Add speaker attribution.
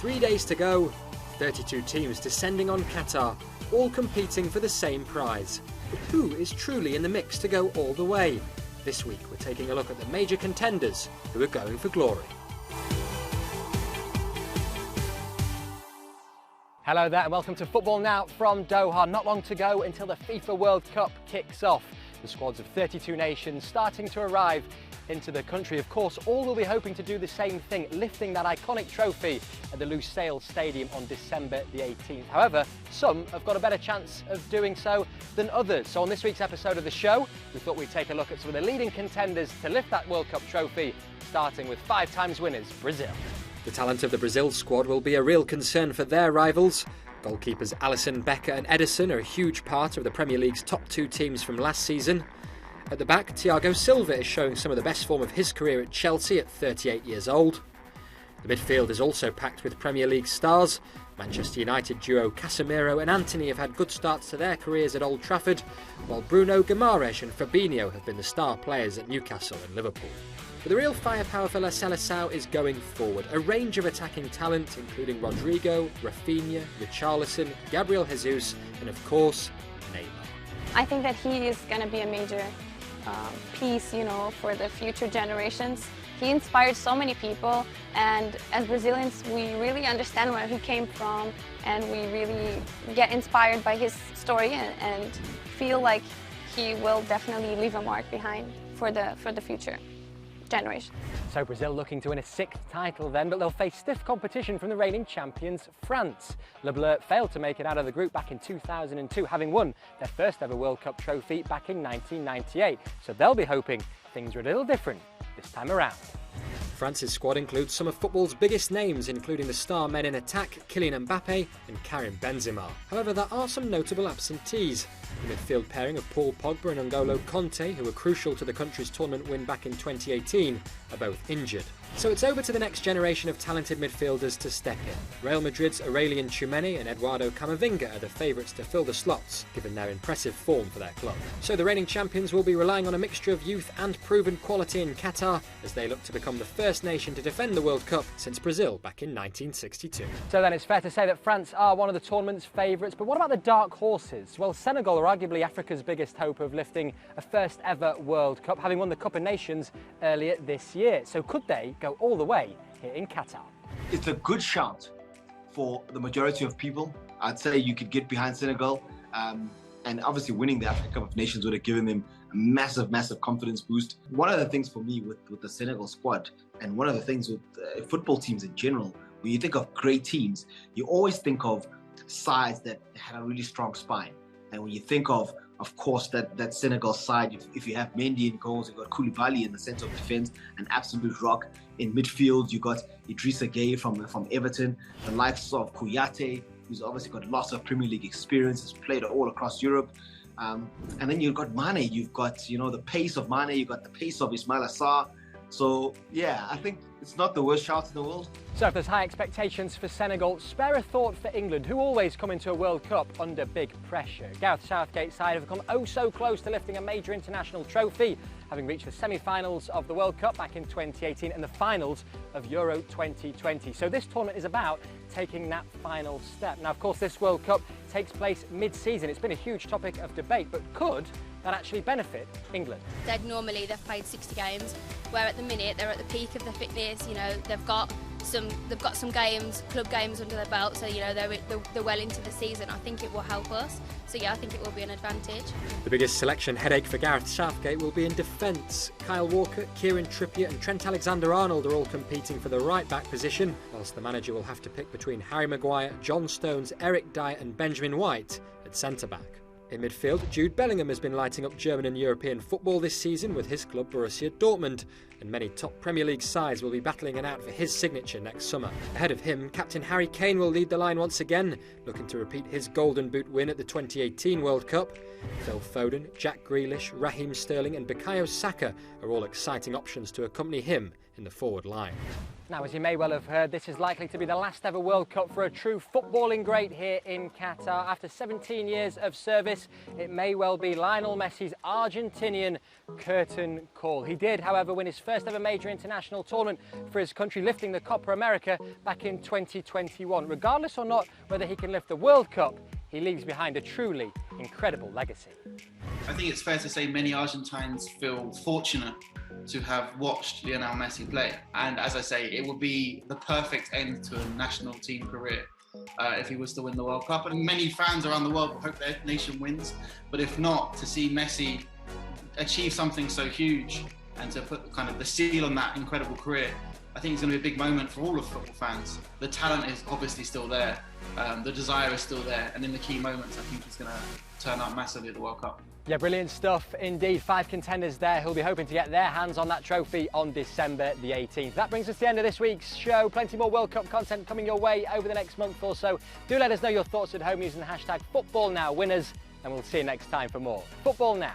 Speaker 1: 3 days to go, 32 teams descending on Qatar, all competing for the same prize. But who is truly in the mix to go all the way? This week we're taking a look at the major contenders who are going for glory.
Speaker 2: Hello there and welcome to Football Now from Doha. Not long to go until the FIFA World Cup kicks off. The squads of 32 nations starting to arrive into the country. Of course, all will be hoping to do the same thing, lifting that iconic trophy at the Lusail Stadium on December the 18th. However, some have got a better chance of doing so than others. So on this week's episode of the show, we thought we'd take a look at some of the leading contenders to lift that World Cup trophy, starting with 5 times winners, Brazil.
Speaker 1: The talent of the Brazil squad will be a real concern for their rivals. Goalkeepers Alisson, Becker and Ederson are a huge part of the Premier League's top 2 teams from last season. At the back, Thiago Silva is showing some of the best form of his career at Chelsea at 38 years old. The midfield is also packed with Premier League stars. Manchester United duo Casemiro and Antony have had good starts to their careers at Old Trafford, while Bruno Guimaraes and Fabinho have been the star players at Newcastle and Liverpool. But the real firepower for La Seleção is going forward. A range of attacking talent, including Rodrigo, Rafinha, Richarlison, Gabriel Jesus, and of course, Neymar.
Speaker 3: I think that he is going to be a major piece, for the future generations. He inspired so many people, and as Brazilians, we really understand where he came from, and we really get inspired by his story and feel like he will definitely leave a mark behind for the future generation.
Speaker 2: So Brazil looking to win a 6th title then, but they'll face stiff competition from the reigning champions, France. Le Bleu failed to make it out of the group back in 2002, having won their first ever World Cup trophy back in 1998. So they'll be hoping things are a little different this time around.
Speaker 1: France's squad includes some of football's biggest names, including the star men in attack, Kylian Mbappe and Karim Benzema. However, there are some notable absentees. The midfield pairing of Paul Pogba and N'Golo Kanté, who were crucial to the country's tournament win back in 2018, are both injured. So it's over to the next generation of talented midfielders to step in. Real Madrid's Aurelien Tchouameni and Eduardo Camavinga are the favourites to fill the slots, given their impressive form for their club. So the reigning champions will be relying on a mixture of youth and proven quality in Qatar, as they look to become the first nation to defend the World Cup since Brazil back in 1962.
Speaker 2: So then it's fair to say that France are one of the tournament's favourites, but what about the dark horses? Well, Senegal are arguably Africa's biggest hope of lifting a first ever World Cup, having won the Cup of Nations earlier this year. So could they go all the way here in Qatar?
Speaker 4: It's a good shout for the majority of people. I'd say you could get behind Senegal, and obviously winning the Africa Cup of Nations would have given them a massive confidence boost. One of the things for me with the Senegal squad, and one of the things with football teams in general, when you think of great teams, you always think of sides that had a really strong spine. And when you think of course, that Senegal side, if you have Mendy in goals, you've got Koulibaly in the centre of defence, an absolute rock. In midfield, you've got Idrissa Gueye from Everton, the likes of Kouyaté, who's obviously got lots of Premier League experience, has played all across Europe. And then you've got Mane, you've got, the pace of Mane, you've got the pace of Ismail Assar. So, yeah, I think it's not the worst shout in the world.
Speaker 2: So if there's high expectations for Senegal, spare a thought for England, who always come into a World Cup under big pressure. Gareth Southgate's side have come oh so close to lifting a major international trophy, having reached the semi-finals of the World Cup back in 2018 and the finals of Euro 2020. So this tournament is about taking that final step. Now, of course, this World Cup takes place mid-season. It's been a huge topic of debate, but could that actually benefit England?
Speaker 5: Normally they've played 60 games, where at the minute they're at the peak of their fitness. They've got some games, club games under their belt, so they're well into the season. I think it will help us. So yeah, I think it will be an advantage.
Speaker 1: The biggest selection headache for Gareth Southgate will be in defence. Kyle Walker, Kieran Trippier and Trent Alexander-Arnold are all competing for the right-back position, whilst the manager will have to pick between Harry Maguire, John Stones, Eric Dyer and Benjamin White at centre-back. In midfield, Jude Bellingham has been lighting up German and European football this season with his club Borussia Dortmund, and many top Premier League sides will be battling it out for his signature next summer. Ahead of him, captain Harry Kane will lead the line once again, looking to repeat his Golden Boot win at the 2018 World Cup. Phil Foden, Jack Grealish, Raheem Sterling and Bukayo Saka are all exciting options to accompany him in the forward line.
Speaker 2: Now, as you may well have heard, this is likely to be the last ever World Cup for a true footballing great here in Qatar. After 17 years of service, it may well be Lionel Messi's Argentinian curtain call. He did, however, win his first ever major international tournament for his country, lifting the Copa America back in 2021. Regardless or not whether he can lift the World Cup, he leaves behind a truly incredible legacy.
Speaker 6: I think it's fair to say many Argentines feel fortunate to have watched Lionel Messi play. And as I say, it would be the perfect end to a national team career if he was to win the World Cup. And many fans around the world hope their nation wins. But if not, to see Messi achieve something so huge and to put kind of the seal on that incredible career, I think it's going to be a big moment for all of football fans. The talent is obviously still there, the desire is still there, and in the key moments I think he's going to turn up massively at the World Cup.
Speaker 2: Yeah, brilliant stuff indeed. 5 contenders there who'll be hoping to get their hands on that trophy on December the 18th. That brings us to the end of this week's show. Plenty more World Cup content coming your way over the next month or so. Do let us know your thoughts at home using the hashtag FootballNowWinners, and we'll see you next time for more Football Now.